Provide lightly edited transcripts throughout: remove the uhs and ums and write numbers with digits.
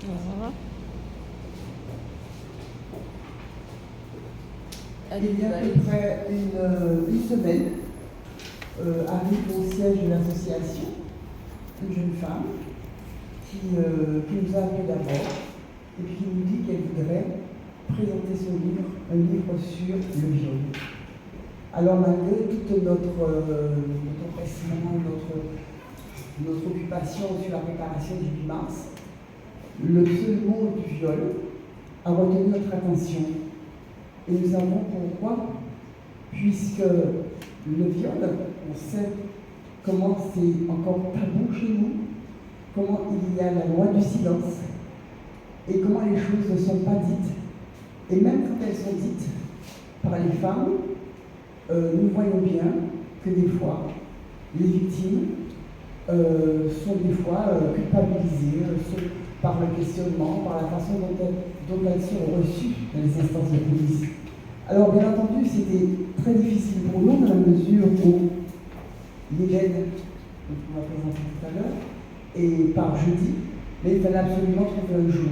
Il y a à peu près une semaine, arrive au siège de l'association une jeune femme qui nous a appelé d'abord et puis qui nous dit qu'elle voudrait présenter son livre, un livre sur le viol. Alors malgré toute notre empressement, notre occupation sur la préparation du 8 mars, le seul mot du viol a retenu notre attention. Et nous savons pourquoi, puisque le viol, on sait comment c'est encore tabou chez nous, comment il y a la loi du silence, et comment les choses ne sont pas dites. Et même quand elles sont dites par les femmes, nous voyons bien que des fois, les victimes sont des fois culpabilisées par le questionnement, par la façon dont elles sont reçues dans les instances de police. Alors bien entendu, c'était très difficile pour nous dans la mesure où Hélène, on va présenter tout à l'heure, et par jeudi, mais il fallait absolument trouver un jour.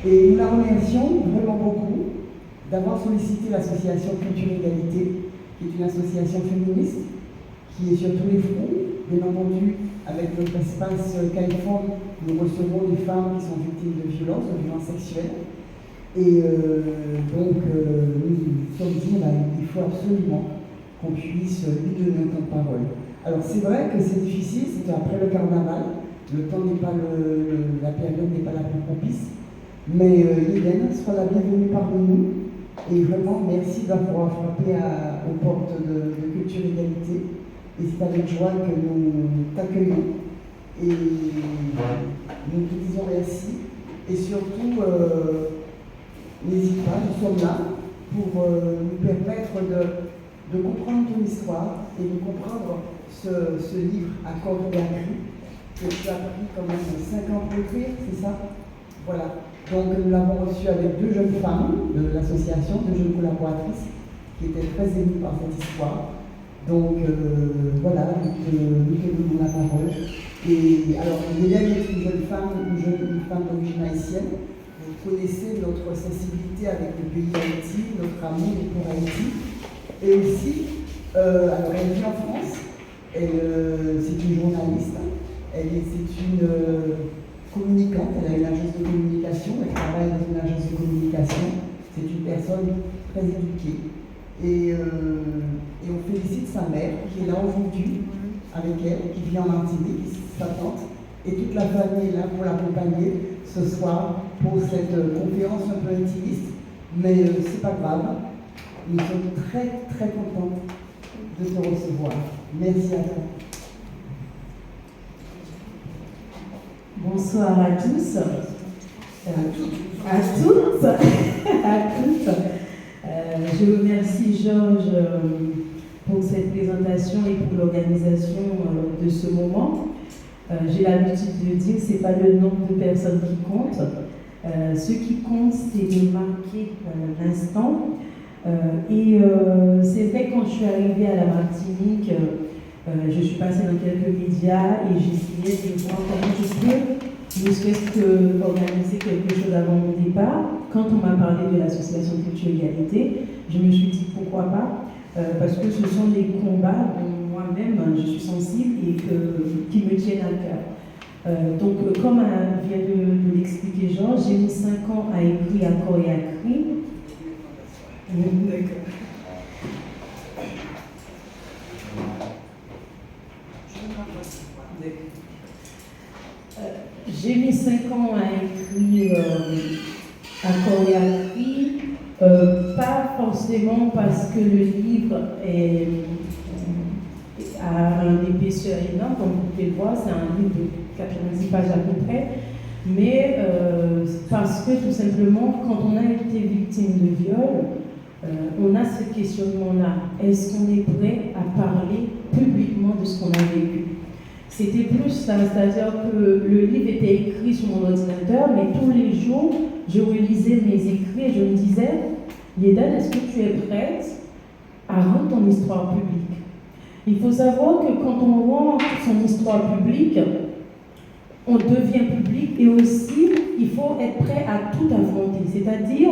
Et nous la remercions vraiment beaucoup d'avoir sollicité l'association Culture Égalité, qui est une association féministe, qui est sur tous les fronts. Bien entendu, avec notre espace CAIFOM, nous recevons des femmes qui sont victimes de violences sexuelles. Et donc, nous sommes dit qu'il faut absolument qu'on puisse lui donner un temps de parole. Alors, c'est vrai que c'est difficile, c'est après le carnaval, le temps n'est pas la période n'est pas la plus propice, mais Hélène sera la bienvenue parmi nous. Et vraiment, merci d'avoir frappé aux portes de Culture Égalité. Et c'est avec joie que nous t'accueillons. Et nous te disons merci. Et surtout, n'hésite pas, nous sommes là pour nous permettre de comprendre ton histoire et de comprendre ce livre à corps et à cri que tu as pris quand même 5 ans pour écrire, c'est ça? Voilà. Donc nous l'avons reçu avec 2 jeunes femmes de l'association, 2 jeunes collaboratrices qui étaient très émues par cette histoire. Donc voilà, nous te donnons la parole. Et alors, Hélène est une jeune femme d'origine haïtienne. Vous connaissez notre sensibilité avec le pays d'Haïti, notre amour pour Haïti. Et aussi, alors elle vit en France, c'est une journaliste, c'est une communicante, elle a une agence de communication, elle travaille dans une agence de communication, c'est une personne très éduquée. Et on félicite sa mère qui est là aujourd'hui avec elle, qui vit en Martinique, sa tante, et toute la famille est là pour l'accompagner ce soir pour cette conférence un peu intimiste, mais c'est pas grave. Nous sommes très très contents de te recevoir. Merci à toi. Bonsoir à tous, à toutes. Je remercie Georges pour cette présentation et pour l'organisation de ce moment. J'ai l'habitude de dire que ce n'est pas le nombre de personnes qui compte. Ce qui compte, c'est de marquer l'instant. C'est vrai que quand je suis arrivée à la Martinique, je suis passée dans quelques médias et j'essayais de voir comment je peux, ne serait-ce que organiser quelque chose avant mon départ. Quand on m'a parlé de l'association Culture Égalité, je me suis dit pourquoi pas, parce que ce sont des combats dont moi-même je suis sensible et qui me tiennent à cœur. Donc, comme vient de l'expliquer Georges, j'ai mis 5 ans à écrire à corps et à cri. D'accord. J'ai mis 5 ans à écrire à corps et à cri, pas forcément parce que le livre a une épaisseur énorme, comme vous pouvez le voir, c'est un livre de 90 pages à peu près, mais parce que tout simplement, quand on a été victime de viol, on a ce questionnement-là. Est-ce qu'on est prêt à parler publiquement de ce qu'on a vécu? C'était plus ça, c'est-à-dire que le livre était écrit sur mon ordinateur, mais tous les jours, je relisais mes écrits et je me disais, Yéden, est-ce que tu es prête à rendre ton histoire publique? Il faut savoir que quand on rend son histoire publique, on devient public et aussi, il faut être prêt à tout affronter. C'est-à-dire,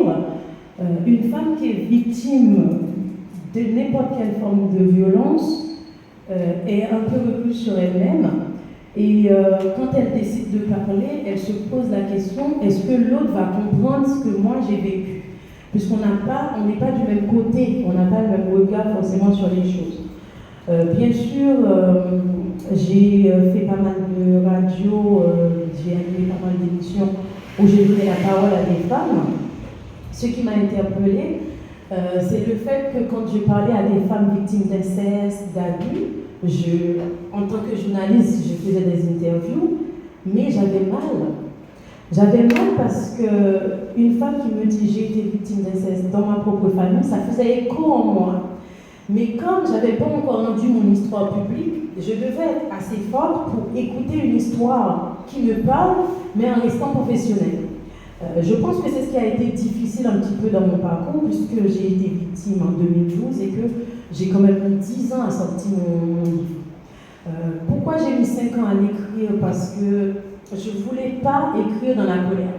une femme qui est victime de n'importe quelle forme de violence est un peu recluse sur elle-même. Et quand elle décide de parler, elle se pose la question, est-ce que l'autre va comprendre ce que moi j'ai vécu? Puisqu'on n'est pas du même côté, on n'a pas le même regard forcément sur les choses. Bien sûr, j'ai fait pas mal de radio, j'ai animé pas mal d'émissions où j'ai donné la parole à des femmes. Ce qui m'a interpellée, c'est le fait que quand je parlais à des femmes victimes d'inceste, d'abus, en tant que journaliste, je faisais des interviews, mais j'avais mal. J'avais mal parce qu'une femme qui me dit j'ai été victime d'inceste dans ma propre famille, ça faisait écho en moi. Mais comme je n'avais pas encore rendu mon histoire publique, je devais être assez forte pour écouter une histoire qui me parle, mais en restant professionnelle. Je pense que c'est ce qui a été difficile un petit peu dans mon parcours, puisque j'ai été victime en 2012 et que j'ai quand même mis 10 ans à sortir mon livre. Pourquoi j'ai mis 5 ans à l'écrire? Parce que je ne voulais pas écrire dans la colère.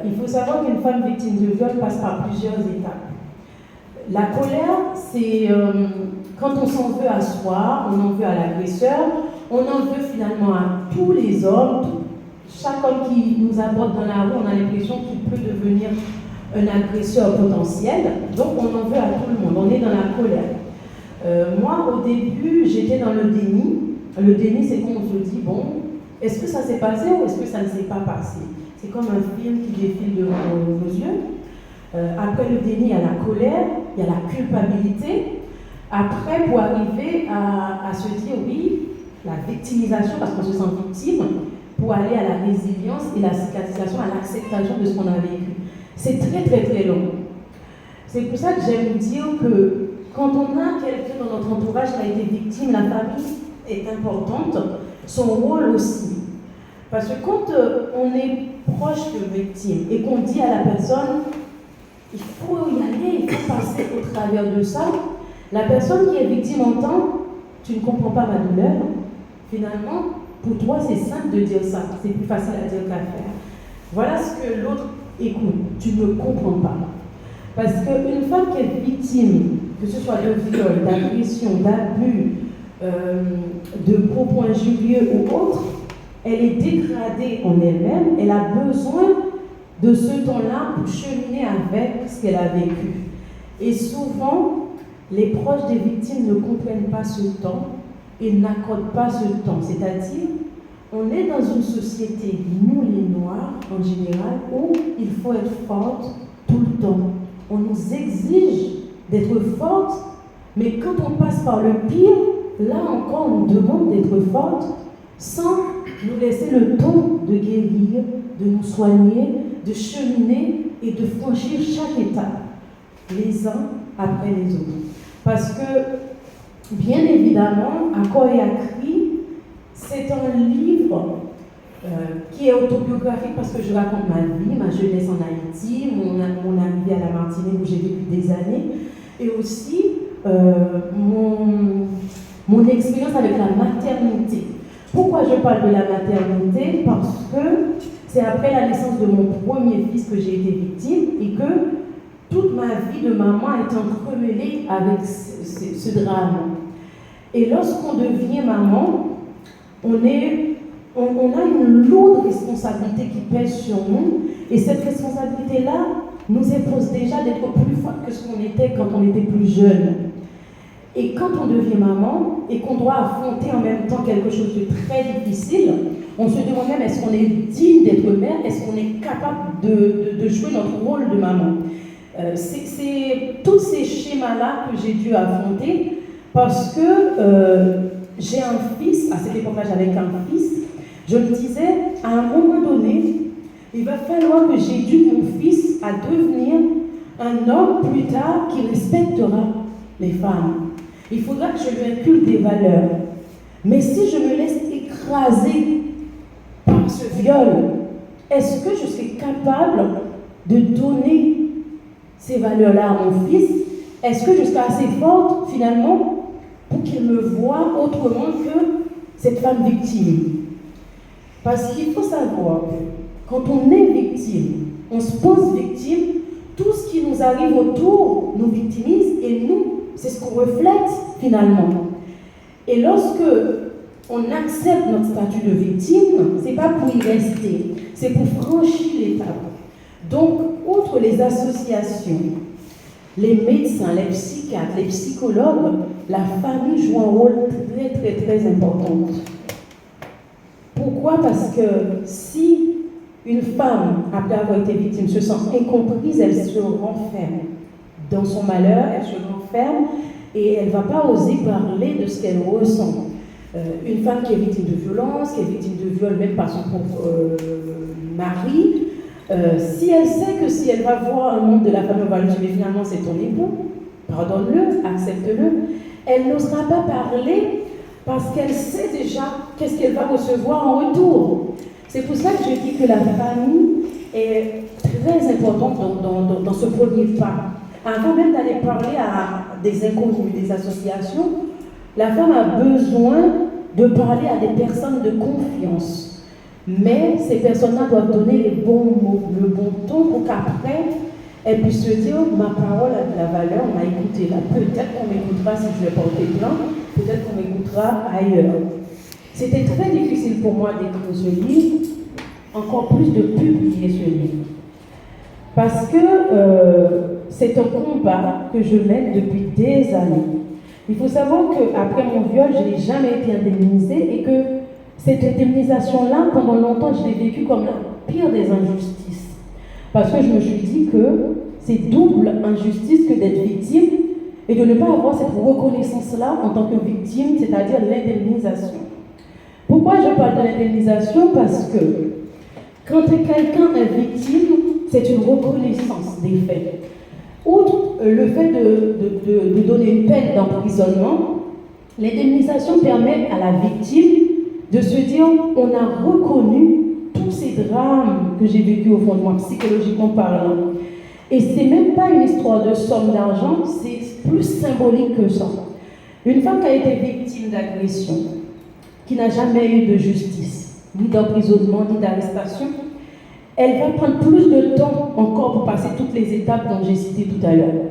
Il faut savoir qu'une femme victime de viol passe par plusieurs étapes. La colère, c'est quand on s'en veut à soi, on en veut à l'agresseur, on en veut finalement à tous les hommes. Chaque homme qui nous aborde dans la rue, on a l'impression qu'il peut devenir un agresseur potentiel. Donc on en veut à tout le monde, on est dans la colère. Moi, au début, j'étais dans le déni. Le déni, c'est quand on se dit, bon, est-ce que ça s'est passé ou est-ce que ça ne s'est pas passé? C'est comme un film qui défile devant nos yeux. Après le déni, il y a la colère, il y a la culpabilité. Après, pour arriver à se dire, oui, la victimisation, parce qu'on se sent victime, pour aller à la résilience et la cicatrisation, à l'acceptation de ce qu'on a vécu. C'est très, très, très long. C'est pour ça que j'aime dire que quand on a quelqu'un dans notre entourage qui a été victime, la famille est importante, son rôle aussi. Parce que quand on est proche de victime et qu'on dit à la personne, il faut y aller, il faut passer au travers de ça, la personne qui est victime entend, tu ne comprends pas ma douleur, finalement, pour toi c'est simple de dire ça, c'est plus facile à dire qu'à faire. Voilà ce que l'autre écoute, tu ne comprends pas. Parce qu'une femme qui est victime, que ce soit de viol, d'agression, d'abus, de propos injurieux ou autre, elle est dégradée en elle-même, elle a besoin de ce temps-là pour cheminer avec ce qu'elle a vécu. Et souvent, les proches des victimes ne comprennent pas ce temps et n'accordent pas ce temps. C'est-à-dire, on est dans une société, nous les Noirs en général, où il faut être forte tout le temps. On nous exige d'être forte, mais quand on passe par le pire, là encore on nous demande d'être forte sans nous laisser le temps de guérir, de nous soigner, de cheminer et de franchir chaque étape, les uns après les autres. Parce que, bien évidemment, À corps et à cri, c'est un livre qui est autobiographique parce que je raconte ma vie, ma jeunesse en Haïti, mon arrivée à la Martinique où j'ai vécu des années, et aussi mon expérience avec la maternité. Pourquoi je parle de la maternité? Parce que c'est après la naissance de mon premier fils que j'ai été victime et que toute ma vie de maman est entremêlée avec ce drame. Et lorsqu'on devient maman, on a une lourde responsabilité qui pèse sur nous. Et cette responsabilité-là nous impose déjà d'être plus forte que ce qu'on était quand on était plus jeune. Et quand on devient maman et qu'on doit affronter en même temps quelque chose de très difficile, on se demande même est-ce qu'on est digne d'être mère, est-ce qu'on est capable de jouer notre rôle de maman. C'est tous ces schémas-là que j'ai dû affronter parce que j'ai un fils, à cette époque-là j'avais qu'un fils, je me disais à un moment donné, il va falloir que j'éduque mon fils à devenir un homme plus tard qui respectera les femmes. Il faudra que je lui inculque des valeurs. Mais si je me laisse écraser par ce viol, est-ce que je serai capable de donner ces valeurs-là à mon fils? Est-ce que je serai assez forte, finalement, pour qu'il me voie autrement que cette femme victime? Parce qu'il faut savoir que quand on est victime, on se pense victime, tout ce qui nous arrive autour nous victimise et nous, c'est ce qu'on reflète finalement. Et lorsque on accepte notre statut de victime, c'est pas pour y rester, c'est pour franchir l'étape. Donc, outre les associations, les médecins, les psychiatres, les psychologues, la famille joue un rôle très très très important. Pourquoi? Parce que si une femme, après avoir été victime, se sent incomprise, elle se renferme. Dans son malheur, elle se renferme et elle ne va pas oser parler de ce qu'elle ressent. Une femme qui est victime de violence, qui est victime de viol même par son propre mari, si elle sait que si elle va voir un membre de la famille, on va lui dire finalement c'est ton époux, pardonne-le, accepte-le, elle n'osera pas parler parce qu'elle sait déjà qu'est-ce qu'elle va recevoir en retour. C'est pour ça que je dis que la famille est très importante dans ce premier pas. Avant même d'aller parler à des inconnus, des associations, la femme a besoin de parler à des personnes de confiance. Mais ces personnes-là doivent donner les bons mots, le bon ton pour qu'après, elles puissent se dire ma parole a de la valeur, on m'a écouté là. Peut-être qu'on m'écoutera si je vais porter plainte, peut-être qu'on m'écoutera ailleurs. C'était très difficile pour moi d'écrire ce livre, encore plus de publier ce livre. Parce que c'est un combat que je mène depuis des années. Il faut savoir qu'après mon viol, je n'ai jamais été indemnisée et que cette indemnisation-là, pendant longtemps, je l'ai vécue comme la pire des injustices. Parce que je me suis dit que c'est double injustice que d'être victime et de ne pas avoir cette reconnaissance-là en tant que victime, c'est-à-dire l'indemnisation. Pourquoi je parle de l'indemnisation? Parce que quand quelqu'un est victime, c'est une reconnaissance des faits. Outre le fait de donner une peine d'emprisonnement, l'indemnisation permet à la victime de se dire on a reconnu tous ces drames que j'ai vécus au fond de moi, psychologiquement parlant. Et c'est même pas une histoire de somme d'argent, c'est plus symbolique que ça. Une femme qui a été victime d'agression, qui n'a jamais eu de justice, ni d'emprisonnement, ni d'arrestation, elle va prendre plus de temps encore pour passer toutes les étapes dont j'ai cité tout à l'heure.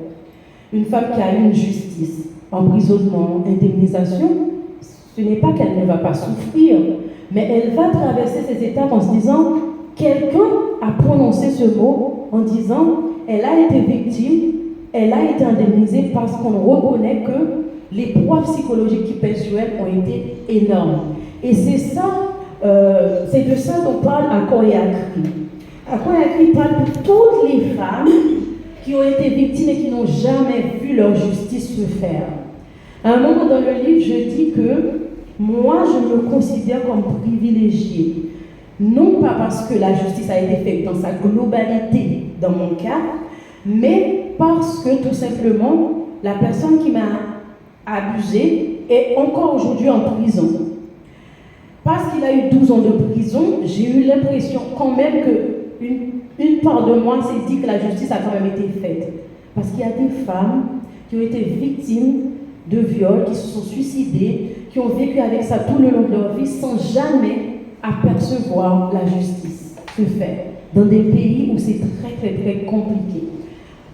Une femme qui a eu une justice, emprisonnement, indemnisation, ce n'est pas qu'elle ne va pas souffrir, mais elle va traverser ces étapes en se disant quelqu'un a prononcé ce mot en disant elle a été victime, elle a été indemnisée parce qu'on reconnaît que les poids psychologiques qui pèsent sur elle ont été énormes. Et c'est ça, c'est de ça dont parle À corps et à cri. À corps et à cri parle pour toutes les femmes qui ont été victimes et qui n'ont jamais vu leur justice se faire. À un moment dans le livre, je dis que moi, je me considère comme privilégiée. Non pas parce que la justice a été faite dans sa globalité, dans mon cas, mais parce que tout simplement, la personne qui m'a abusée est encore aujourd'hui en prison. Parce qu'il a eu 12 ans de prison, j'ai eu l'impression quand même qu'une part de moi s'est dit que la justice a quand même été faite. Parce qu'il y a des femmes qui ont été victimes de viols, qui se sont suicidées, qui ont vécu avec ça tout le long de leur vie sans jamais apercevoir la justice se faire dans des pays où c'est très très très compliqué.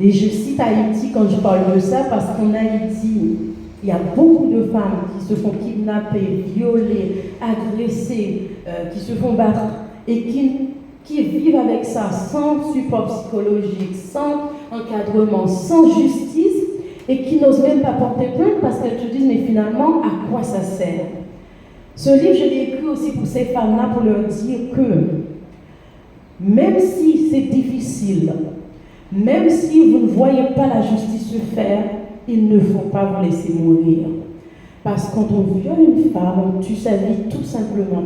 Et je cite Haïti quand je parle de ça parce qu'en Haïti, il y a beaucoup de femmes qui se font kidnapper, violer, agresser, qui se font battre et qui vivent avec ça sans support psychologique, sans encadrement, sans justice et qui n'osent même pas porter plainte parce qu'elles se disent mais finalement à quoi ça sert? Ce livre je l'ai écrit aussi pour ces femmes-là pour leur dire que même si c'est difficile, même si vous ne voyez pas la justice se faire, il ne faut pas vous laisser mourir. Parce que quand on viole une femme, on tue sa vie tout simplement.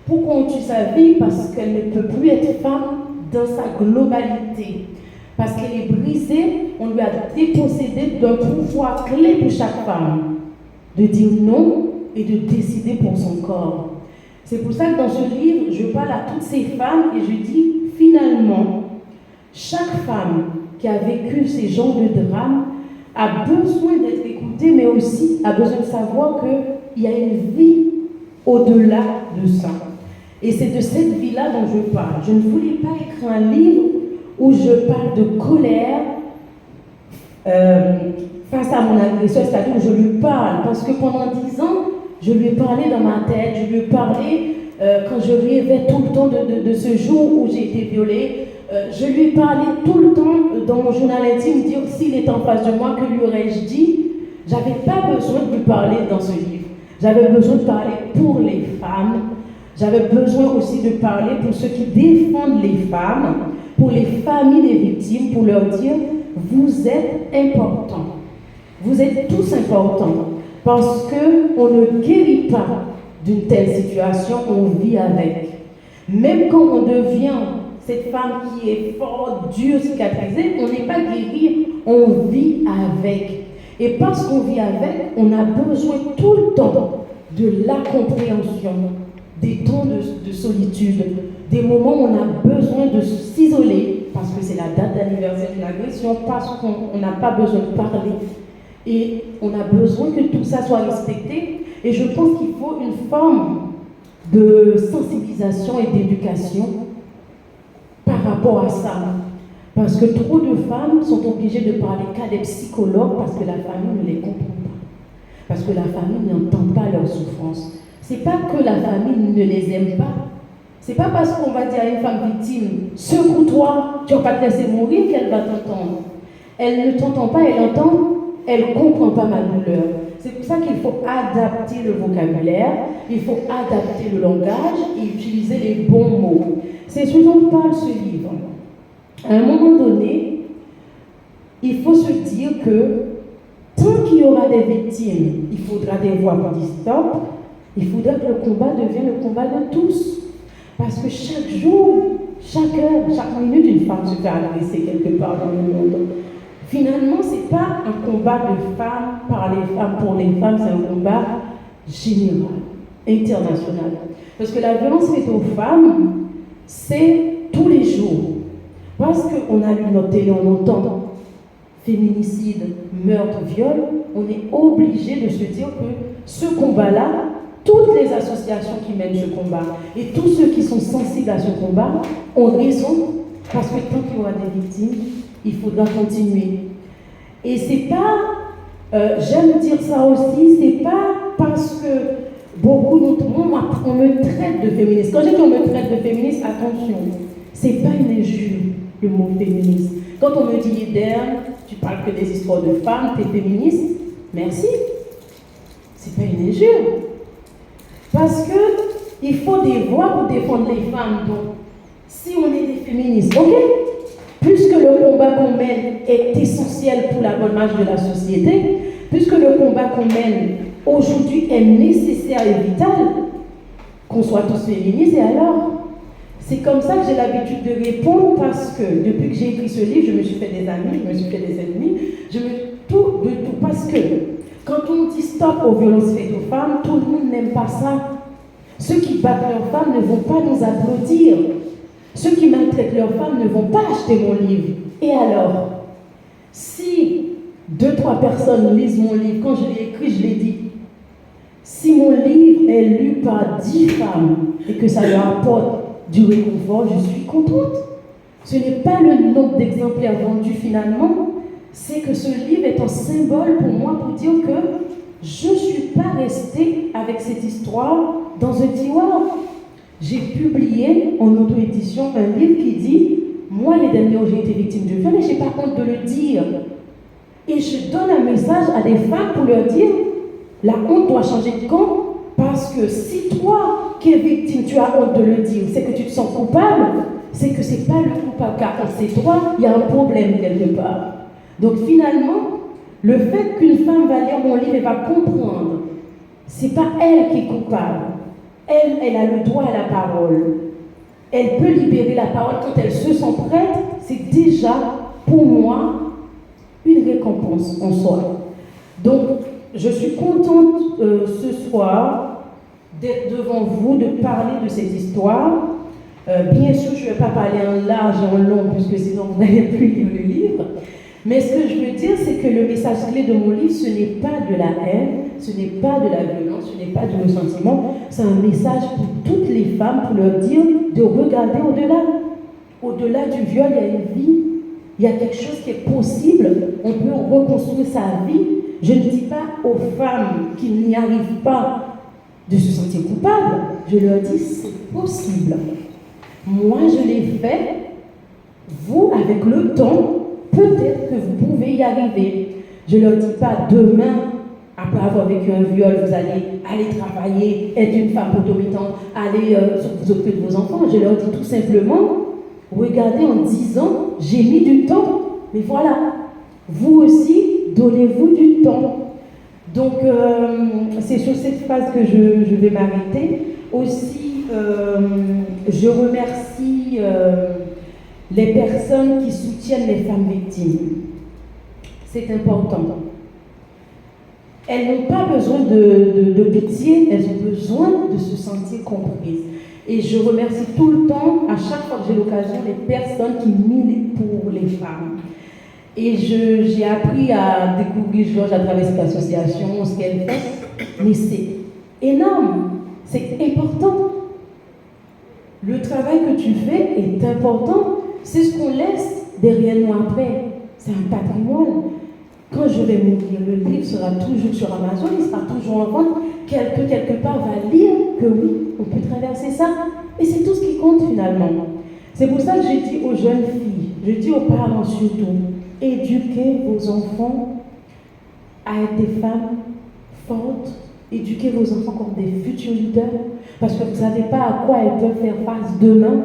Pourquoi on tue sa vie? Parce qu'elle ne peut plus être femme dans sa globalité. Parce qu'elle est brisée, on lui a dépossédé d'un pouvoir clé pour chaque femme. De dire non et de décider pour son corps. C'est pour ça que dans ce livre, je parle à toutes ces femmes et je dis finalement, chaque femme qui a vécu ces genres de drames a besoin d'être écoutée, mais aussi a besoin de savoir qu'il y a une vie au-delà de ça. Et c'est de cette vie-là dont je parle. Je ne voulais pas écrire un livre où je parle de colère face à mon agresseur, c'est-à-dire où je lui parle. Parce que pendant 10 ans, je lui ai parlé dans ma tête, je lui ai parlé quand je rêvais tout le temps de ce jour où j'ai été violée. Je lui ai parlé tout le temps dans mon journal intime, dire s'il est en face de moi, que lui aurais-je dit. J'avais pas besoin de lui parler dans ce livre. J'avais besoin de parler pour les femmes. J'avais besoin aussi de parler pour ceux qui défendent les femmes, pour les familles des victimes, pour leur dire, vous êtes importants. Vous êtes tous importants. Parce qu'on ne guérit pas d'une telle situation, on vit avec. Même quand on devient cette femme qui est forte, dure, cicatrisée, on n'est pas guéri, on vit avec. Et parce qu'on vit avec, on a besoin tout le temps de la compréhension, des temps de solitude, des moments où on a besoin de s'isoler, parce que c'est la date d'anniversaire d'une agression, parce qu'on n'a pas besoin de parler. Et on a besoin que tout ça soit respecté. Et je pense qu'il faut une forme de sensibilisation et d'éducation par rapport à ça. Parce que trop de femmes sont obligées de parler qu'à des psychologues parce que la famille ne les comprend pas. Parce que la famille n'entend pas leur souffrance. C'est pas que la famille ne les aime pas. C'est pas parce qu'on va dire à une femme victime, secoue-toi, tu vas pas te laisser mourir, qu'elle va t'entendre. Elle ne t'entend pas, elle ne comprend pas ma douleur. C'est pour ça qu'il faut adapter le vocabulaire, il faut adapter le langage et utiliser les bons mots. C'est ce dont parle ce livre. À un moment donné, il faut se dire que tant qu'il y aura des victimes, il faudra des voix pour dire stop, il faudra que le combat devienne le combat de tous. Parce que chaque jour, chaque heure, chaque minute, une femme se fait agresser quelque part dans le monde. Finalement, ce n'est pas un combat de femmes par les femmes pour les femmes, c'est un combat général, international. Parce que la violence faite aux femmes, c'est tous les jours. Parce qu'on a lu notre télé, on entend féminicide, meurtre, viol, on est obligé de se dire que ce combat-là, toutes les associations qui mènent ce combat et tous ceux qui sont sensibles à ce combat ont raison, parce que tant qu'il y aura des victimes, il faudra continuer. Et c'est pas, j'aime dire ça aussi, c'est pas parce que beaucoup d'entre nous, on me traite de féministe. Quand je dis on me traite de féministe, attention, c'est pas une injure, le mot féministe. Quand on me dit Eden, tu parles que des histoires de femmes, t'es féministe, merci. C'est pas une injure. Parce que il faut des voix pour défendre les femmes. Donc, si on est des féministes, ok, puisque le combat qu'on mène est essentiel pour la bonne marche de la société, puisque le combat qu'on mène aujourd'hui est nécessaire et vital, qu'on soit tous féministes, et alors, c'est comme ça que j'ai l'habitude de répondre, parce que depuis que j'ai écrit ce livre, je me suis fait des amis, je me suis fait des ennemis, tout, parce que quand on dit stop aux violences faites aux femmes, tout le monde n'aime pas ça. Ceux qui battent leurs femmes ne vont pas nous applaudir. Ceux qui maltraitent leurs femmes ne vont pas acheter mon livre. Et alors, si 2-3 personnes lisent mon livre, quand je l'ai écrit, je l'ai dit, si mon livre est lu par 10 femmes et que ça leur apporte du réconfort, je suis contente. Ce n'est pas le nombre d'exemplaires vendus finalement, c'est que ce livre est un symbole pour moi pour dire que je ne suis pas restée avec cette histoire dans un tiroir. J'ai publié en auto-édition un livre qui dit « Moi, les derniers, j'ai été victime de viol et je n'ai pas honte de le dire. » Et je donne un message à des femmes pour leur dire « La honte doit changer de camp parce que si toi qui es victime, tu as honte de le dire, c'est que tu te sens coupable, c'est que ce n'est pas le coupable, car quand c'est toi, il y a un problème quelque part. » Donc finalement, le fait qu'une femme va lire mon livre et va comprendre, c'est pas elle qui est coupable. Elle a le droit à la parole. Elle peut libérer la parole quand elle se sent prête. C'est déjà, pour moi, une récompense en soi. Donc, je suis contente ce soir d'être devant vous, de parler de cette histoire. Bien sûr, je ne vais pas parler en large et en long, puisque sinon vous n'allez plus lire le livre. Mais ce que je veux dire, c'est que le message clé de mon livre, ce n'est pas de la haine, ce n'est pas de la violence, ce n'est pas du ressentiment. C'est un message pour toutes les femmes, pour leur dire de regarder au-delà. Au-delà du viol, il y a une vie. Il y a quelque chose qui est possible. On peut reconstruire sa vie. Je ne dis pas aux femmes qui n'y arrivent pas de se sentir coupables. Je leur dis, c'est possible. Moi, je l'ai fait. Vous, avec le temps, peut-être que vous pouvez y arriver. Je ne leur dis pas demain, après avoir vécu un viol, vous allez aller travailler, être une femme autoritante, aller vous occuper de vos enfants. Je leur dis tout simplement, regardez en disant, j'ai mis du temps, mais voilà, vous aussi, donnez-vous du temps. Donc, c'est sur cette phase que je vais m'arrêter. Aussi, je remercie les personnes qui soutiennent les femmes victimes. C'est important. Elles n'ont pas besoin de pitié, elles ont besoin de se sentir comprises. Et je remercie tout le temps, à chaque fois que j'ai l'occasion, les personnes qui militent pour les femmes. Et j'ai appris à découvrir Georges à travers cette association, ce qu'elle fait. Mais c'est énorme, c'est important. Le travail que tu fais est important. C'est ce qu'on laisse derrière nous après. C'est un patrimoine. Quand je vais mourir, le livre sera toujours sur Amazon, il sera toujours en vente. Quelqu'un, quelque part, va lire que oui, on peut traverser ça. Et c'est tout ce qui compte finalement. C'est pour ça que je dis aux jeunes filles, je dis aux parents surtout, éduquez vos enfants à être des femmes fortes, éduquez vos enfants comme des futurs leaders, parce que vous ne savez pas à quoi elles peuvent faire face demain.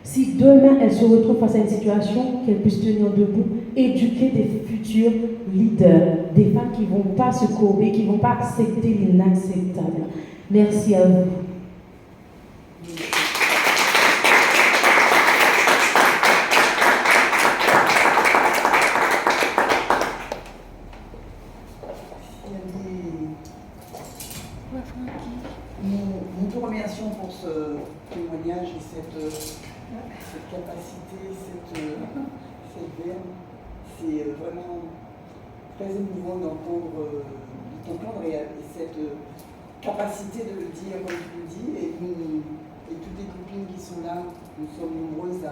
Si demain elles se retrouvent face à une situation, qu'elles puissent tenir debout, éduquer des futurs leaders, des femmes qui ne vont pas se courber, qui ne vont pas accepter l'inacceptable. Merci à vous. Nous te remercions pour ce témoignage et cette capacité, cette verve. C'est vraiment très émouvant d'entendre et cette capacité de le dire comme tu le dis. Et toutes les copines qui sont là, nous sommes nombreuses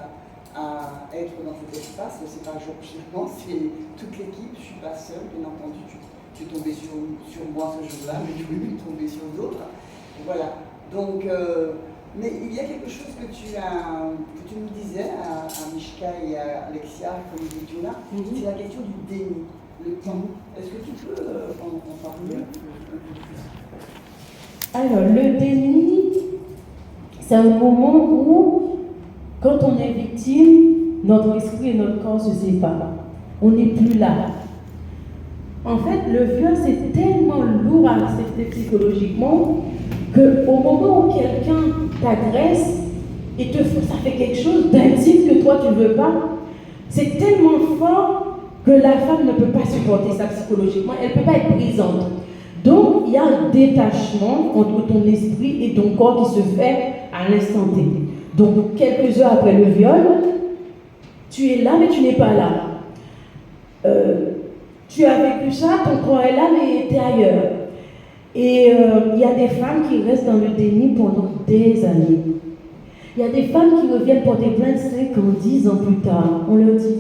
à être dans cet espace. C'est pas Georges, c'est toute l'équipe. Je ne suis pas seule, bien entendu. Tu es tombé sur moi ce jour-là, mais tu peux tomber sur d'autres. Voilà. Donc, mais il y a quelque chose que tu nous disais à Mishka et à Alexia, comme nous disions là, c'est la question du déni, le temps. Est-ce que tu peux en parler un peu plus? Alors, le déni, c'est un moment où, quand on est victime, notre esprit et notre corps se séparent. On n'est plus là. En fait, le viol, c'est tellement lourd à accepter psychologiquement qu'au moment où quelqu'un t'agresse et ça fait quelque chose d'intime que toi tu ne veux pas, c'est tellement fort que la femme ne peut pas supporter ça psychologiquement, elle ne peut pas être présente. Donc, il y a un détachement entre ton esprit et ton corps qui se fait à l'instant T. Donc, quelques heures après le viol, tu es là, mais tu n'es pas là. Tu as vécu ça, ton corps est là, mais tu es ailleurs. Et il y a des femmes qui restent dans le déni pendant des années. Il y a des femmes qui reviennent porter plainte 5 ans, 10 ans plus tard. On leur dit,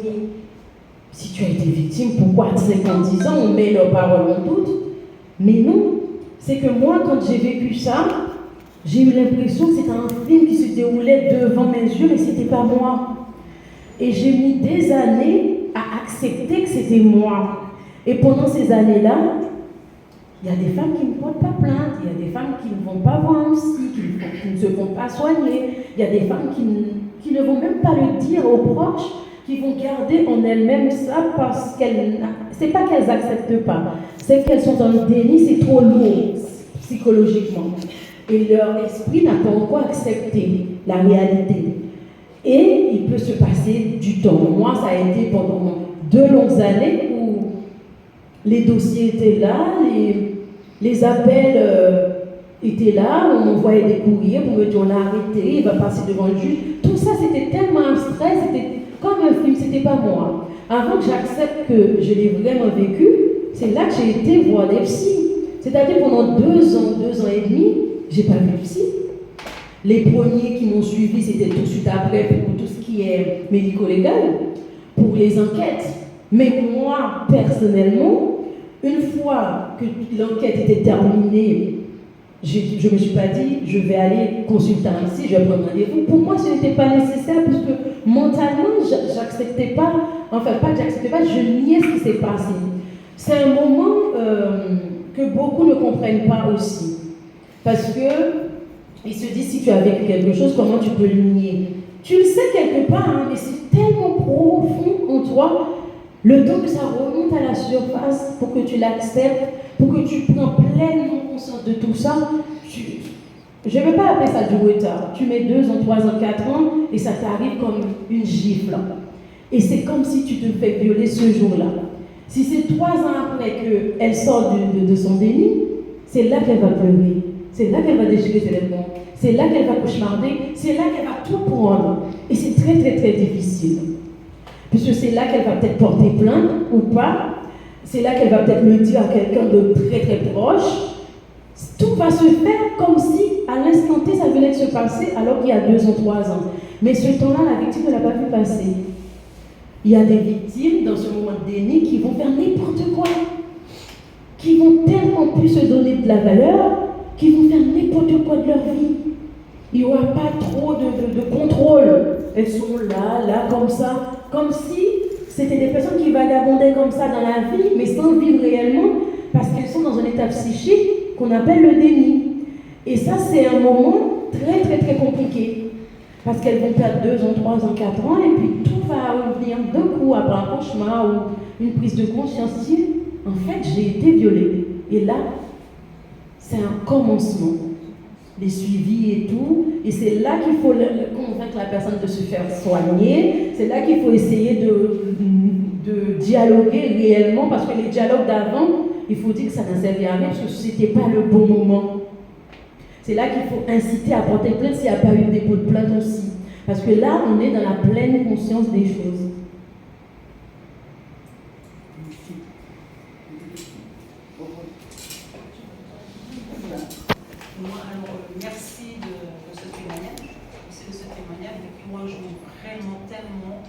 si tu as été victime, pourquoi à 5 ans, 10 ans, on met leurs paroles en doute? Mais non, c'est que moi, quand j'ai vécu ça, j'ai eu l'impression que c'était un film qui se déroulait devant mes yeux, mais ce n'était pas moi. Et j'ai mis des années à accepter que c'était moi. Et pendant ces années-là, il y a des femmes qui ne portent pas plainte, il y a des femmes qui ne vont pas voir un psy, qui ne se font pas soigner, il y a des femmes qui ne vont même pas le dire aux proches, qui vont garder en elles-mêmes ça parce c'est pas qu'elles n'acceptent pas, c'est qu'elles sont dans le déni, c'est trop lourd psychologiquement. Et leur esprit n'a pas encore accepté la réalité. Et il peut se passer du temps. Moi, ça a été pendant 2 longues années où les dossiers étaient là, les appels étaient là, on m'envoyait des courriers pour me dire on a arrêté, il va passer devant le juge. Tout ça, c'était tellement abstrait, c'était comme un film, c'était pas moi. Avant que j'accepte que je l'ai vraiment vécu, c'est là que j'ai été voir des psys. C'est-à-dire pendant 2 ans, 2 ans et demi, j'ai pas vu de psy. Les premiers qui m'ont suivi, c'était tout de suite après pour tout ce qui est médico-légal, pour les enquêtes. Mais moi, personnellement, une fois que l'enquête était terminée, je ne me suis pas dit, je vais aller consulter un psy, je vais prendre rendez-vous. Pour moi, ce n'était pas nécessaire puisque mentalement, j'acceptais pas, enfin pas que j'acceptais pas, je niais ce qui s'est passé. C'est un moment que beaucoup ne comprennent pas aussi. Parce que ils se disent, si tu as vécu quelque chose, comment tu peux le nier? Tu le sais quelque part, hein, mais c'est tellement profond en toi, le temps que ça remonte à la surface pour que tu l'acceptes, pour que tu prends pleinement conscience de tout ça. Je ne vais pas appeler ça du retard. Tu mets 2 ans, 3 ans, 4 ans, et ça t'arrive comme une gifle. Et c'est comme si tu te fais violer ce jour-là. Si c'est 3 ans après qu'elle sort de son déni, c'est là qu'elle va pleurer. C'est là qu'elle va déchirer ses vêtements. C'est là qu'elle va cauchemarder. C'est là qu'elle va tout prendre. Et c'est très, très, très difficile. Puisque c'est là qu'elle va peut-être porter plainte ou pas. C'est là qu'elle va peut-être le dire à quelqu'un de très, très proche. Tout va se faire comme si, à l'instant T, ça venait de se passer alors qu'il y a 2 ans, 3 ans. Mais ce temps-là, la victime ne l'a pas vu passer. Il y a des victimes, dans ce moment de déni, qui vont faire n'importe quoi. Qui vont tellement plus se donner de la valeur, qui vont faire n'importe quoi de leur vie. Il n'y aura pas trop de contrôle. Elles sont là, comme ça. Comme si c'était des personnes qui vagabondaient comme ça dans la vie, mais sans vivre réellement, parce qu'elles sont dans un état psychique qu'on appelle le déni. Et ça, c'est un moment très, très, très compliqué. Parce qu'elles vont perdre 2 ans, 3 ans, 4 ans, et puis tout va revenir d'un coup après un cauchemar ou une prise de conscience. En fait, j'ai été violée. Et là, c'est un commencement. Les suivis et tout. Et c'est là qu'il faut convaincre la personne de se faire soigner. C'est là qu'il faut essayer de dialoguer réellement. Parce que les dialogues d'avant, il faut dire que ça n'a servi à rien parce que ce n'était pas le bon moment. C'est là qu'il faut inciter à porter plainte s'il n'y a pas eu de dépôt de plainte aussi. Parce que là, on est dans la pleine conscience des choses. Merci de ce témoignage. Merci de ce témoignage. Et puis moi, je trouve vraiment tellement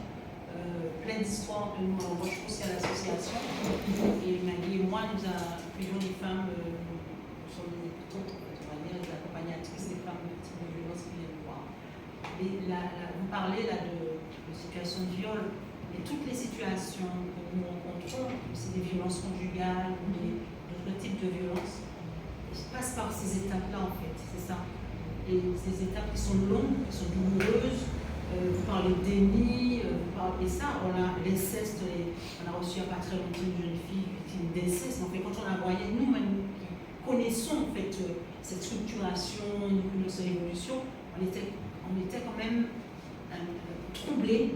plein d'histoires de nous. Alors, moi, je suis aussi à l'association. Et Maggie et moi, nous appuyons les femmes, nous sommes plutôt, les accompagnatrices des femmes victimes de violences qui viennent voir. Et vous parlez là de situations de viol. Et toutes les situations que nous rencontrons, c'est des violences conjugales ou d'autres types de violences. Je passe par ces étapes-là en fait, c'est ça. Et ces étapes qui sont longues, qui sont douloureuses. Vous parlez de déni, vous parlez de ça. On a l'inceste, on a reçu il n'y a pas très longtemps une jeune fille victime d'inceste. En fait, quand on la voyait, nous-mêmes qui connaissons en fait cette structuration, nous connaissons l'évolution, on était quand même troublés,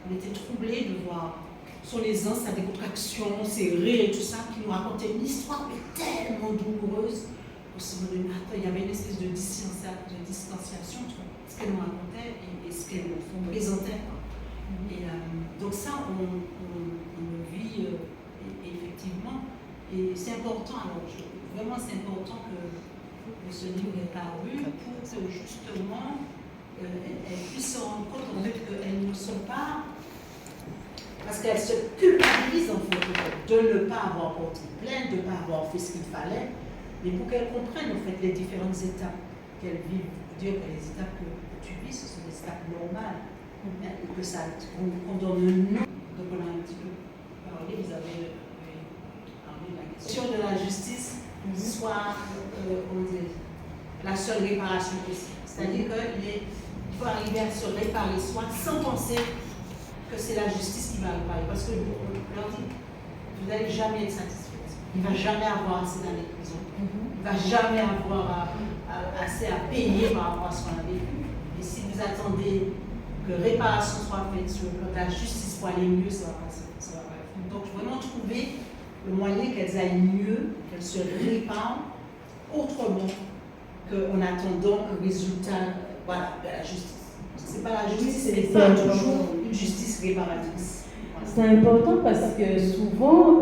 on était troublés de voir. Sur les uns, ça a des contractions, c'est rire et tout ça, qui nous racontait une histoire mais tellement douloureuse. On se demandait, il y avait une espèce de distanciation entre ce qu'elle nous racontait et ce qu'elle nous présentait. Et donc ça, on le vit effectivement. Et c'est important, alors vraiment c'est important que ce livre est paru pour que justement elles puissent se rendre compte en fait qu'elles ne sont pas... Parce qu'elles se culpabilisent en fait de ne pas avoir porté plainte, de ne pas avoir fait ce qu'il fallait, mais pour qu'elles comprennent en fait les différentes étapes qu'elles vivent. Dire que les étapes que tu vis, ce sont des étapes normales, et que ça, qu'on donne le nom. Donc on a un petit peu parlé, vous avez parlé de la question de la justice, soit la seule réparation possible. C'est-à-dire qu'il faut arriver à se réparer soi sans penser que c'est la justice qui va réparer. Parce que on leur dit, vous n'allez jamais être satisfait. Il ne va jamais avoir assez d'années de prison. Il ne va jamais avoir assez à payer par rapport à ce qu'on a vécu. Et si vous attendez que réparation soit faite sur le plan de la justice pour aller mieux, ça va pas se faire. Donc vraiment trouver le moyen qu'elles aillent mieux, qu'elles se réparent autrement qu'en attendant un résultat de la justice. C'est pas la justice, c'est pas toujours une justice réparatrice. C'est important parce que souvent,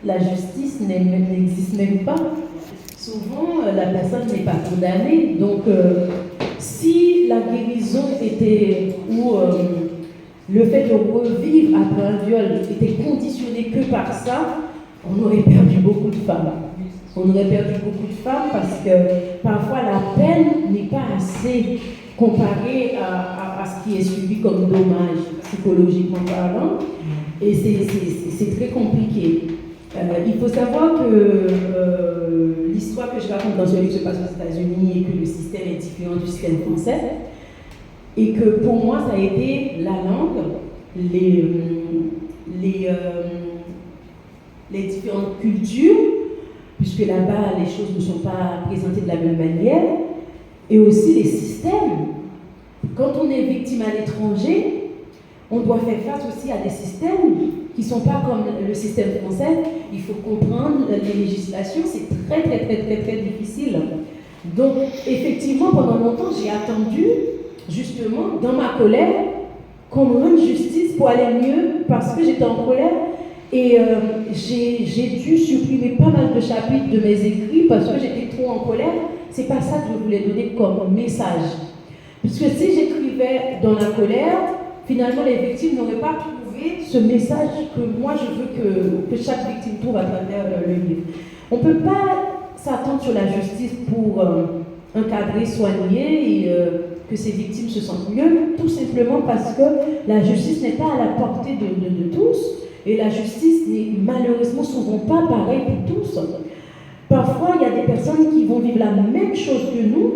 la justice n'existe même pas. Souvent, la personne n'est pas condamnée. Donc, si la guérison était, ou le fait de revivre après un viol était conditionné que par ça, on aurait perdu beaucoup de femmes. On aurait perdu beaucoup de femmes parce que parfois la peine n'est pas assez comparée à ce qui est subi comme dommage psychologiquement parlant. Et c'est très compliqué. Il faut savoir que l'histoire que je raconte dans ce livre se passe aux États-Unis et que le système est différent du système français. Et que pour moi, ça a été la langue, les différentes cultures, puisque là-bas, les choses ne sont pas présentées de la même manière, et aussi les systèmes. Quand on est victime à l'étranger, on doit faire face aussi à des systèmes qui ne sont pas comme le système français. Il faut comprendre les législations, c'est très, très, très, très, très difficile. Donc, effectivement, pendant longtemps, j'ai attendu, justement, dans ma colère, qu'on me rende justice pour aller mieux, parce que j'étais en colère. Et j'ai dû supprimer pas mal de chapitres de mes écrits parce que j'étais trop en colère. C'est pas ça que je voulais donner comme message. Puisque si j'écrivais dans la colère, finalement les victimes n'auraient pas trouvé ce message que moi je veux que chaque victime trouve à travers le livre. On ne peut pas s'attendre sur la justice pour encadrer, soigner et que ces victimes se sentent mieux, tout simplement parce que la justice n'est pas à la portée de tous. Et la justice n'est malheureusement souvent pas pareille pour tous. Parfois, il y a des personnes qui vont vivre la même chose que nous,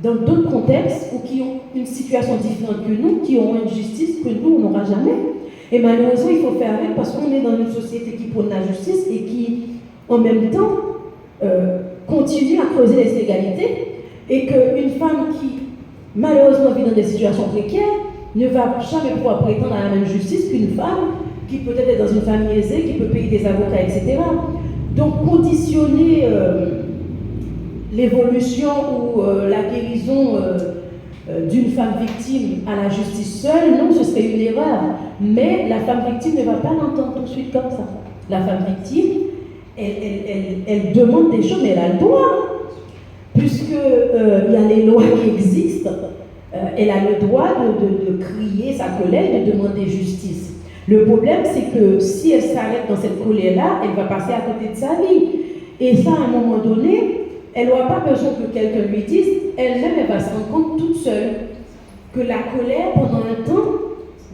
dans d'autres contextes, ou qui ont une situation différente que nous, qui auront une justice que nous, on n'aura jamais. Et malheureusement, il faut faire avec parce qu'on est dans une société qui prône la justice et qui, en même temps, continue à creuser les inégalités. Et qu'une femme qui, malheureusement, vit dans des situations précaires, ne va jamais pouvoir prétendre à la même justice qu'une femme qui peut-être est dans une famille aisée, qui peut payer des avocats, etc. Donc, conditionner l'évolution ou la guérison d'une femme victime à la justice seule, non, ce serait une erreur. Mais la femme victime ne va pas l'entendre tout de suite comme ça. La femme victime, elle demande des choses, mais elle a le droit. Puisqu'il y a les lois qui existent, elle a le droit de crier sa colère, de demander justice. Le problème, c'est que si elle s'arrête dans cette colère-là, elle va passer à côté de sa vie. Et ça, à un moment donné, elle n'aura pas besoin que quelqu'un lui dise, elle-même, elle va se rendre compte toute seule que la colère, pendant un temps,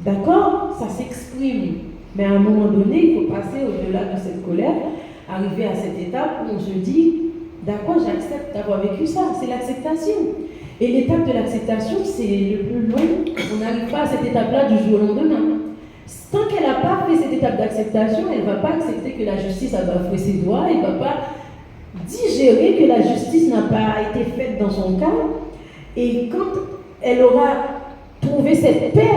d'accord, ça s'exprime. Mais à un moment donné, il faut passer au-delà de cette colère, arriver à cette étape où on se dit, d'accord, j'accepte d'avoir vécu ça, c'est l'acceptation. Et l'étape de l'acceptation, c'est le plus loin. On n'arrive pas à cette étape-là du jour au lendemain. Tant qu'elle n'a pas fait cette étape d'acceptation, elle ne va pas accepter que la justice a bafoué ses doigts, elle ne va pas digérer que la justice n'a pas été faite dans son cas. Et quand elle aura trouvé cette paix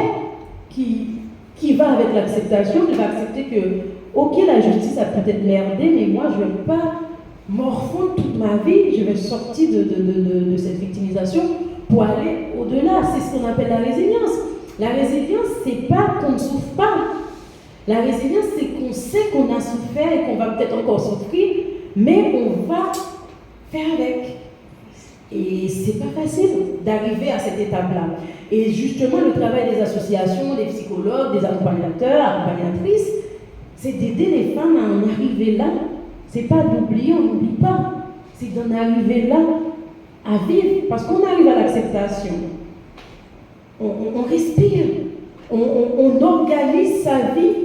qui va avec l'acceptation, elle va accepter que, ok, la justice a peut-être merdé, mais moi je ne vais pas morfondre toute ma vie, je vais sortir de cette victimisation pour aller au-delà. C'est ce qu'on appelle la résilience. La résilience, c'est pas qu'on ne souffre pas. La résilience, c'est qu'on sait qu'on a souffert et qu'on va peut-être encore souffrir, mais on va faire avec. Et c'est pas facile d'arriver à cette étape-là. Et justement, le travail des associations, des psychologues, des accompagnateurs, accompagnatrices, c'est d'aider les femmes à en arriver là. C'est pas d'oublier, on n'oublie pas. C'est d'en arriver là, à vivre. Parce qu'on arrive à l'acceptation. On respire, on organise sa vie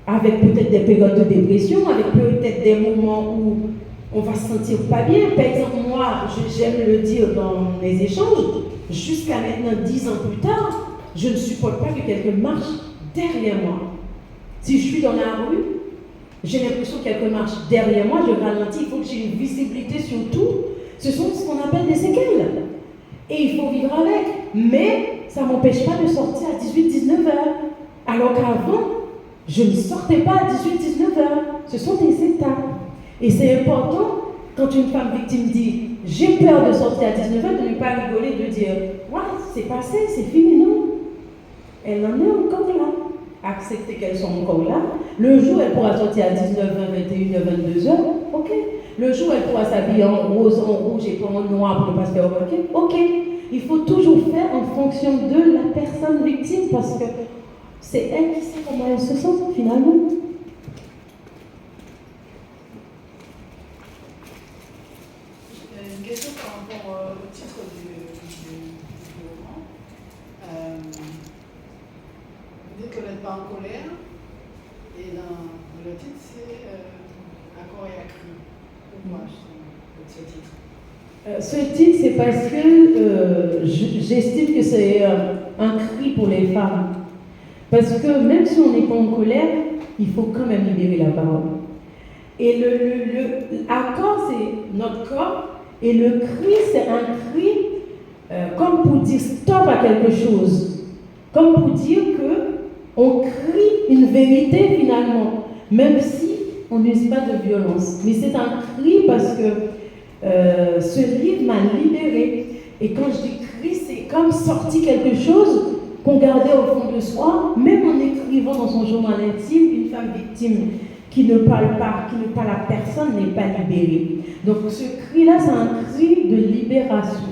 avec peut-être des périodes de dépression, avec peut-être des moments où on va se sentir pas bien. Par exemple, moi, j'aime le dire dans mes échanges, jusqu'à maintenant, 10 ans plus tard, je ne supporte pas que quelqu'un marche derrière moi. Si je suis dans la rue, j'ai l'impression que quelqu'un marche derrière moi, je ralentis, il faut que j'ai une visibilité sur tout. Ce sont ce qu'on appelle des séquelles. Et il faut vivre avec. Mais ça ne m'empêche pas de sortir à 18-19 heures. Alors qu'avant, je ne sortais pas à 18-19 heures. Ce sont des étapes. Et c'est important, quand une femme victime dit « j'ai peur de sortir à 19 ans, de ne pas rigoler, de dire ouais, c'est passé, c'est fini, non. Elle en est encore là. Accepter qu'elles sont encore là. Le jour où elle pourra sortir à 19h, 21h, 22h, ok. Le jour où elle pourra s'habiller en rose, en rouge et pas en noir pour ne pas se faire remarquer, ok. Il faut toujours faire en fonction de la personne victime parce que c'est elle qui sait comment elle se sent finalement. Une question par rapport au titre du roman. Vous dites que vous n'êtes pas en colère, et dans le titre c'est Accord et accru. Pourquoi ce titre? Ce titre, c'est parce que j'estime que c'est un cri pour les femmes. Parce que même si on n'est pas en colère, il faut quand même libérer la parole. Et l'accord, c'est notre corps, et le cri, c'est un cri comme pour dire stop à quelque chose. Comme pour dire qu'on crie une vérité finalement, même si on n'use pas de violence. Mais c'est un cri parce que ce livre m'a libérée. Et quand je dis cri, c'est comme sortir quelque chose qu'on gardait au fond de soi, même en écrivant dans son journal intime, une femme victime qui ne parle pas, à personne n'est pas libérée. Donc ce cri-là, c'est un cri de libération.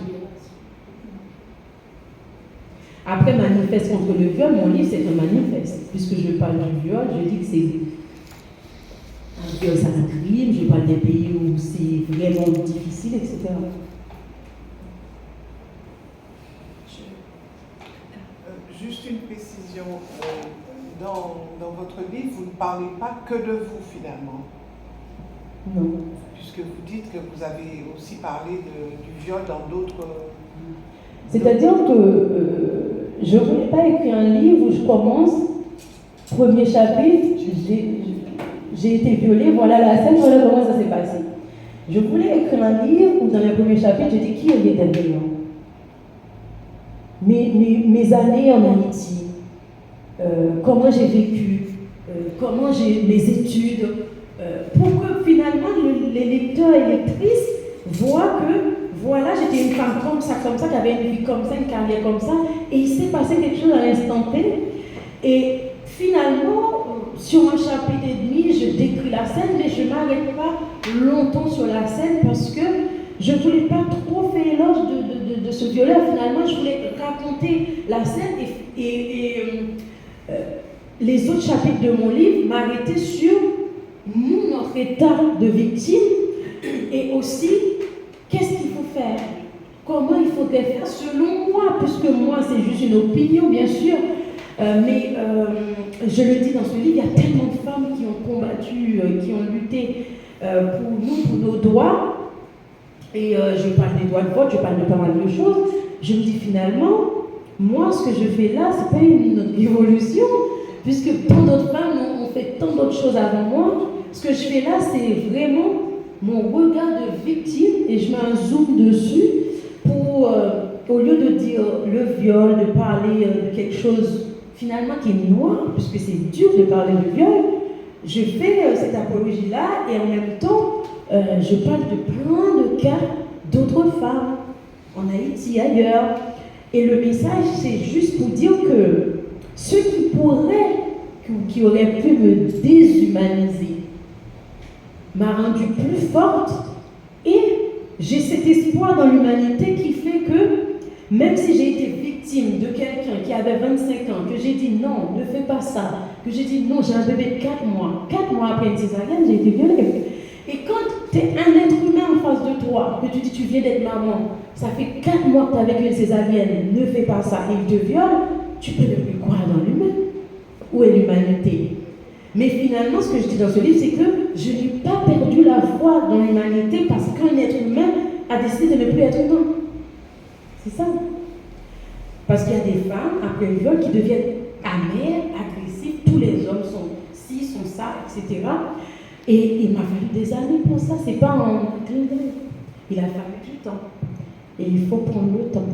Après, manifeste contre le viol, mon livre, c'est un manifeste. Puisque je parle du viol, je dis que c'est un viol, c'est un crime, je parle des pays où c'est vraiment difficile, etc. Juste une précision. Dans votre livre, vous ne parlez pas que de vous, finalement. Non. Puisque vous dites que vous avez aussi parlé du viol dans d'autres... C'est-à-dire que je ne voulais pas écrire un livre où je commence, premier chapitre, j'ai été violée, voilà la scène, voilà comment ça s'est passé. Je voulais écrire un livre où dans le premier chapitre, je dis qui est violent. Mes années en Haïti, comment j'ai vécu, comment j'ai mes études, pour que finalement les lecteurs et lectrices voient que voilà, j'étais une femme comme ça, qui avait une vie comme ça, une carrière comme ça, et il s'est passé quelque chose à l'instant T. Et finalement, sur un chapitre et demi, je décris la scène, mais je ne m'arrête pas longtemps sur la scène parce que je ne voulais pas trop faire éloge de ce violeur. Finalement, je voulais raconter la scène et les autres chapitres de mon livre m'arrêtaient sur nous, notre état de victime, et aussi qu'est-ce qu'il faut faire, comment il faudrait faire selon moi, puisque moi c'est juste une opinion bien sûr, mais je le dis dans ce livre, il y a tellement de femmes qui ont combattu, qui ont lutté pour nous, pour nos droits, et je parle des droits de vote, je parle de pas mal de choses. Je me dis finalement, moi ce que je fais là, c'est pas une révolution, puisque tant d'autres femmes ont fait tant d'autres choses avant moi. Ce que je fais là, c'est vraiment mon regard de victime, et je mets un zoom dessus pour, au lieu de dire le viol, de parler de quelque chose finalement qui est noir, puisque c'est dur de parler de viol, je fais cette apologie-là, et en même temps, je parle de plein de cas d'autres femmes, en Haïti, ailleurs. Et le message, c'est juste pour dire que ceux qui auraient pu me déshumaniser, m'a rendue plus forte, et j'ai cet espoir dans l'humanité qui fait que même si j'ai été victime de quelqu'un qui avait 25 ans, que j'ai dit non, ne fais pas ça, que j'ai dit non, j'ai un bébé de 4 mois après une césarienne, j'ai été violée. Et quand tu es un être humain en face de toi, que tu dis tu viens d'être maman, ça fait 4 mois que tu as avec une césarienne, ne fais pas ça, et il te viole, tu peux ne plus croire dans l'humain. Où est l'humanité? Mais finalement, ce que je dis dans ce livre, c'est que je n'ai pas perdu la foi dans l'humanité parce qu'un être humain a décidé de ne plus être humain. C'est ça. Parce qu'il y a des femmes, après le viol, qui deviennent amères, agressives, tous les hommes sont ci, sont ça, etc. Et il m'a fallu des années pour ça, c'est pas un clin d'œil. Il a fallu du temps. Et il faut prendre le temps.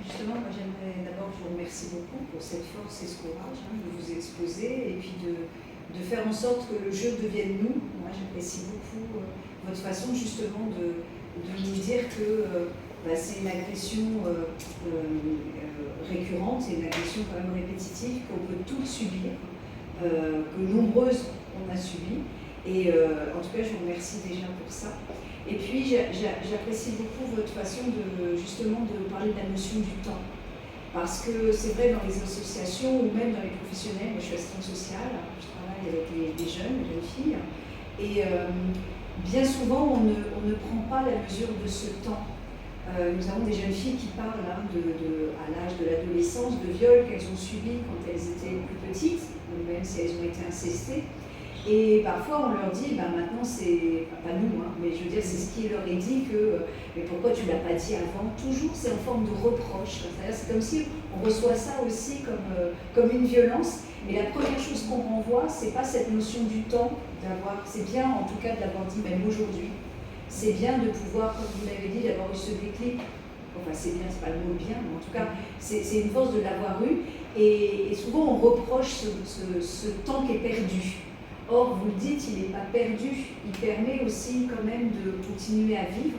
Justement, moi j'aimerais d'abord vous remercier beaucoup pour cette force et ce courage de vous exposer et puis de faire en sorte que le jeu devienne nous. Moi j'apprécie beaucoup votre façon justement de de nous dire que c'est une agression récurrente, c'est une agression quand même répétitive qu'on peut toutes subir, que nombreuses on a subi. Et en tout cas, je vous remercie déjà pour ça. Et puis, j'apprécie beaucoup votre façon justement de parler de la notion du temps. Parce que c'est vrai dans les associations ou même dans les professionnels, moi je suis assistante sociale, je travaille avec des jeunes filles, et bien souvent on ne prend pas la mesure de ce temps. Nous avons des jeunes filles qui parlent à l'âge de l'adolescence de viols qu'elles ont subis quand elles étaient plus petites, même si elles ont été incestées. Et parfois on leur dit, maintenant c'est, pas nous, mais je veux dire c'est ce qui leur est dit que, mais pourquoi tu l'as pas dit avant? Toujours c'est en forme de reproche, c'est comme si on reçoit ça aussi comme une violence. Et la première chose qu'on renvoie, c'est pas cette notion du temps, c'est bien en tout cas de l'avoir dit même aujourd'hui, c'est bien de pouvoir, comme vous l'avez dit, d'avoir eu ce déclic, enfin c'est bien, c'est pas le mot bien, mais en tout cas c'est une force de l'avoir eu, et souvent on reproche ce temps qui est perdu. Or, vous le dites, il n'est pas perdu, il permet aussi quand même de continuer à vivre,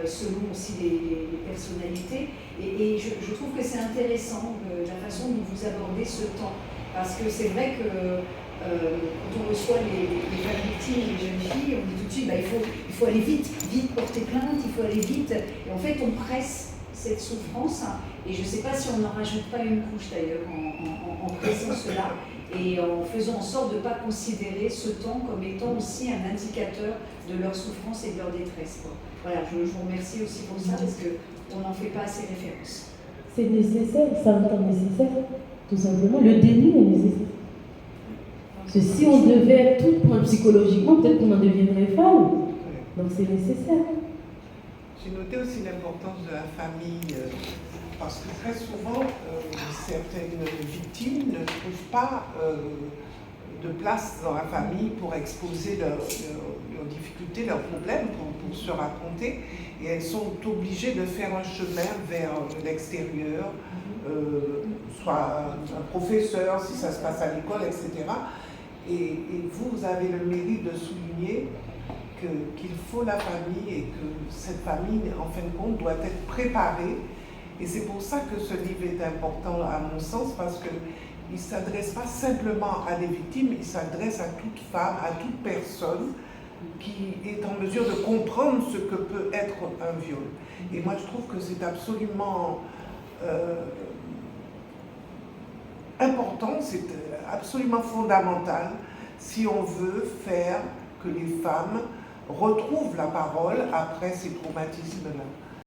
selon aussi les personnalités. Et je trouve que c'est intéressant la façon dont vous abordez ce temps. Parce que c'est vrai que quand on reçoit les femmes victimes, les jeunes filles, on dit tout de suite, il faut aller vite, vite porter plainte, il faut aller vite. Et en fait, on presse cette souffrance. Et je ne sais pas si on n'en rajoute pas une couche d'ailleurs en pressant cela. Et en faisant en sorte de ne pas considérer ce temps comme étant aussi un indicateur de leur souffrance et de leur détresse. Voilà, je vous remercie aussi pour ça, parce qu'on n'en fait pas assez référence. C'est nécessaire, c'est un temps nécessaire, tout simplement. Le déni est nécessaire. Parce que si on devait être tout point psychologiquement, peut-être qu'on en deviendrait folle. Donc c'est nécessaire. J'ai noté aussi l'importance de la famille. Parce que très souvent, certaines victimes ne trouvent pas de place dans la famille pour exposer leurs difficultés, leurs problèmes, pour se raconter. Et elles sont obligées de faire un chemin vers l'extérieur, soit un professeur, si ça se passe à l'école, etc. Et vous avez le mérite de souligner qu'il faut la famille et que cette famille, en fin de compte, doit être préparée. Et c'est pour ça que ce livre est important à mon sens, parce qu'il ne s'adresse pas simplement à des victimes, il s'adresse à toute femme, à toute personne qui est en mesure de comprendre ce que peut être un viol. Et moi je trouve que c'est absolument important, c'est absolument fondamental si on veut faire que les femmes retrouvent la parole après ces traumatismes-là.